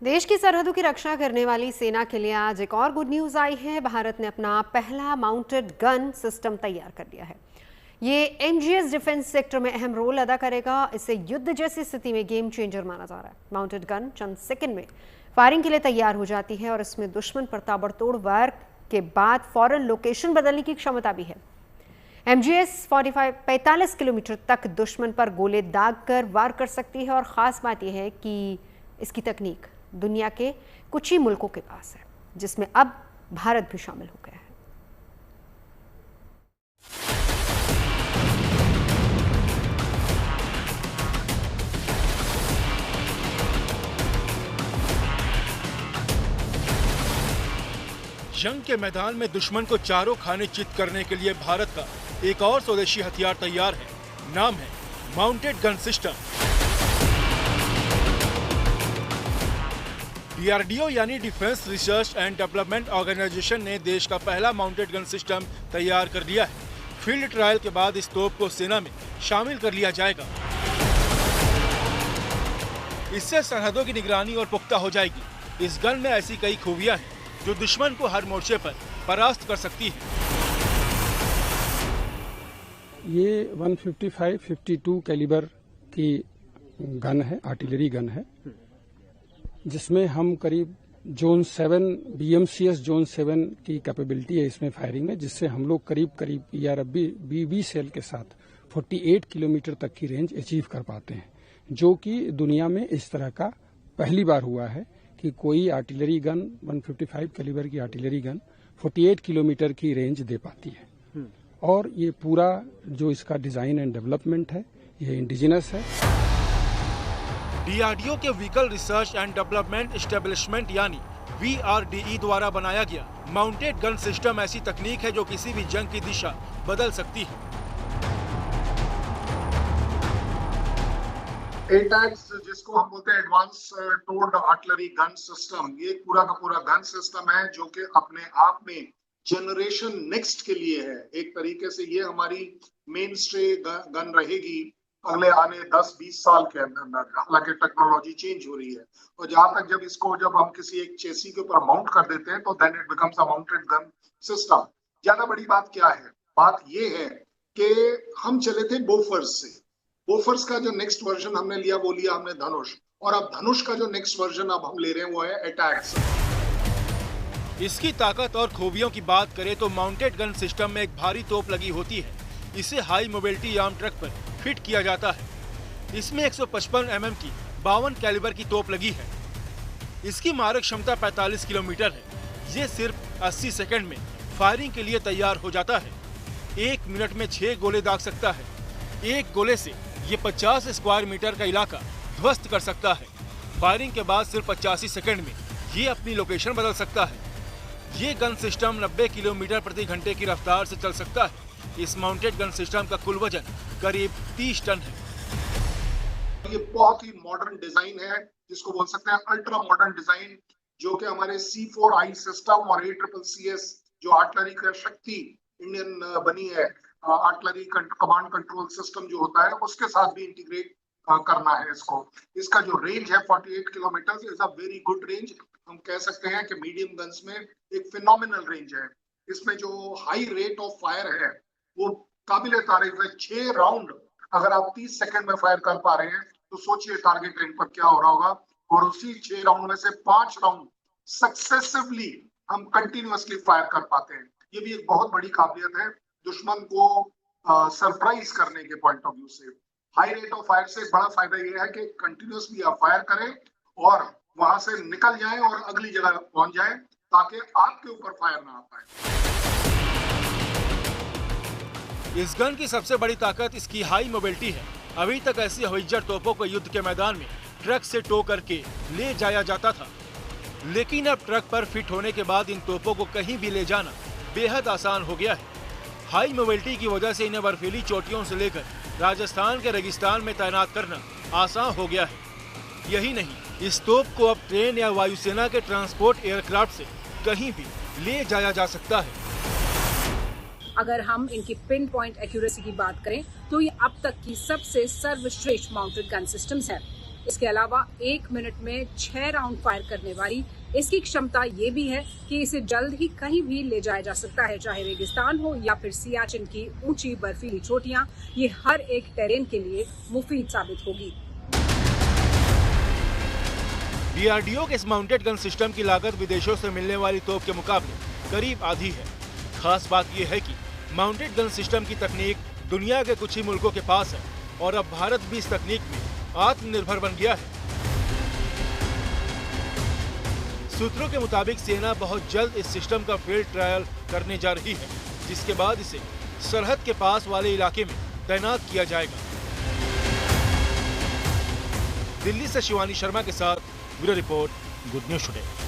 देश की सरहदों की रक्षा करने वाली सेना के लिए आज एक और गुड न्यूज आई है। भारत ने अपना पहला माउंटेड गन सिस्टम तैयार कर लिया है। ये एमजीएस डिफेंस सेक्टर में अहम रोल अदा करेगा। इसे युद्ध जैसी स्थिति में गेम चेंजर माना जा रहा है। माउंटेड गन चंद सेकंड में फायरिंग के लिए तैयार हो जाती है और इसमें दुश्मन पर ताबड़तोड़ वार के बाद फौरन लोकेशन बदलने की क्षमता भी है। एमजीएस 45 किलोमीटर तक दुश्मन पर गोले दाग कर वार कर सकती है और ख़ास बात यह है कि इसकी तकनीक दुनिया के कुछ ही मुल्कों के पास है, जिसमें अब भारत भी शामिल हो गया है। जंग के मैदान में दुश्मन को चारों खाने चित करने के लिए भारत का एक और स्वदेशी हथियार तैयार है। नाम है माउंटेड गन सिस्टम। डीआरडीओ यानी defence research and development organisation ने देश का पहला माउंटेड गन सिस्टम तैयार कर लिया है। फील्ड ट्रायल के बाद इस तोप को सेना में शामिल कर लिया जाएगा। इससे सरहदों की निगरानी और पुख्ता हो जाएगी। इस गन में ऐसी कई खूबियां हैं जो दुश्मन को हर मोर्चे पर परास्त कर सकती है। ये 155-52 कैलिबर की गन है, आर्टिलरी गन है, जिसमें हम करीब जोन 7 BMCS जोन 7 की कैपेबिलिटी है इसमें फायरिंग में, जिससे हम लोग करीब BB सेल के साथ 48 किलोमीटर तक की रेंज अचीव कर पाते हैं, जो कि दुनिया में इस तरह का पहली बार हुआ है कि कोई आर्टिलरी गन 155 कैलिबर की आर्टिलरी गन 48 किलोमीटर की रेंज दे पाती है। और ये पूरा जो इसका डिजाइन एंड डेवलपमेंट है ये इंडिजिनस है। डीआरडीओ के vehicle research and development establishment यानी VRDE द्वारा बनाया गया माउंटेड गन सिस्टम ऐसी तकनीक है जो किसी भी जंग की दिशा बदल सकती है। एटैक्स जिसको हम बोलते हैं advance told artillery gun system, ये पूरा का पूरा गन सिस्टम है जो कि अपने आप में जनरेशन नेक्स्ट के लिए है। एक तरीके से ये हमारी मेन स्ट्रे गन रहेगी अगले आने 10-20 साल के अंदर। हालांकि टेक्नोलॉजी चेंज हो रही है और जहां तक जब हम किसी एक चेसी के ऊपर माउंट कर देते हैं तो then it becomes a mounted gun system. ज्यादा बड़ी बात क्या है? बात ये है कि हम चले थे बोफर्स से। बोफर्स का जो नेक्स्ट वर्जन हमने लिया वो लिया हमने धनुष, और अब धनुष का जो नेक्स्ट वर्जन अब हम ले रहे हैं वो है अटैक्स। इसकी ताकत और खूबियों की बात करें तो माउंटेड गन सिस्टम में एक भारी तोप लगी होती है। इसे हाई मोबिलिटी आर्म ट्रक पर फिट किया जाता है। इसमें 155 mm की 52 कैलिबर की तोप लगी है। इसकी मारक क्षमता 45 किलोमीटर है। ये सिर्फ 80 सेकंड में फायरिंग के लिए तैयार हो जाता है। 1 मिनट में 6 गोले दाग सकता है। एक गोले से ये 50 स्क्वायर मीटर का इलाका ध्वस्त कर सकता है। फायरिंग के बाद सिर्फ 85 सेकंड में ये अपनी लोकेशन बदल सकता है। ये गन सिस्टम 90 किलोमीटर प्रति घंटे की रफ्तार से चल सकता है। इस माउंटेड गन सिस्टम का कुल वजन करीब 30 टन है। ये बहुत ही मॉडर्न डिजाइन है, जिसको बोल सकते हैं अल्ट्रा मॉडर्न डिजाइन, जो कि हमारे C4I सिस्टम और ACCS जो आर्टिलरी का शक्ति इंडियन बनी है, आर्टिलरी कमांड कंट्रोल सिस्टम जो होता है उसके साथ भी इंटीग्रेट करना है इसको। इसका जो रेंज है 48 kilometre is a very good range. हम कह सकते हैं कि मीडियम गन्स में एक फिनोमिनल रेंज है। इसमें जो हाई रेट ऑफ फायर है वो काबिले तारीफ है। 6 राउंड अगर आप 30 सेकंड में फायर कर पा रहे हैं तो सोचिए टारगेट रेंज पर क्या हो रहा होगा। और उसी 6 राउंड में से 5 राउंड सक्सेसिवली हम कंटिन्यूअसली फायर कर पाते हैं। ये भी एक बहुत बड़ी काबिलियत है दुश्मन को सरप्राइज करने के पॉइंट ऑफ व्यू से। हाई रेट ऑफ फायर से बड़ा फायदा ये है कि कंटिन्यूअसली आप फायर करें और वहां से निकल जाएं और अगली जगह पहुंच जाएं ताकि आपके ऊपर फायर ना आ पाए। इस गन की सबसे बड़ी ताकत इसकी हाई मोबिलिटी है। अभी तक ऐसी हविज्जर तोपों को युद्ध के मैदान में ट्रक से टो करके ले जाया जाता था, लेकिन अब ट्रक पर फिट होने के बाद इन तोपों को कहीं भी ले जाना बेहद आसान हो गया है। हाई मोबिलिटी की वजह से इन्हें बर्फीली चोटियों से लेकर राजस्थान के रेगिस्तान में तैनात करना आसान हो गया है। यही नहीं, इस तोप को अब ट्रेन या वायुसेना के ट्रांसपोर्ट एयरक्राफ्ट से कहीं भी ले जाया जा सकता है। अगर हम इनकी पिन पॉइंट एक्यूरेसी की बात करें तो ये अब तक की सबसे सर्वश्रेष्ठ माउंटेड गन सिस्टम्स है। इसके अलावा 1 मिनट में 6 राउंड फायर करने वाली इसकी क्षमता ये भी है कि इसे जल्द ही कहीं भी ले जाया जा सकता है, चाहे रेगिस्तान हो या फिर सियाचिन की ऊंची बर्फीली चोटियां। ये हर एक टेरेन के लिए मुफीद साबित होगी। DRDO के इस माउंटेड गन सिस्टम की लागत विदेशों से मिलने वाली तोप के मुकाबले करीब आधी है। खास बात यह है कि माउंटेड गन सिस्टम की तकनीक दुनिया के कुछ ही मुल्कों के पास है और अब भारत भी इस तकनीक में आत्मनिर्भर बन गया है। सूत्रों के मुताबिक सेना बहुत जल्द इस सिस्टम का फील्ड ट्रायल करने जा रही है, जिसके बाद इसे सरहद के पास वाले इलाके में तैनात किया जाएगा। दिल्ली से शिवानी शर्मा के साथ bureau report, good news today.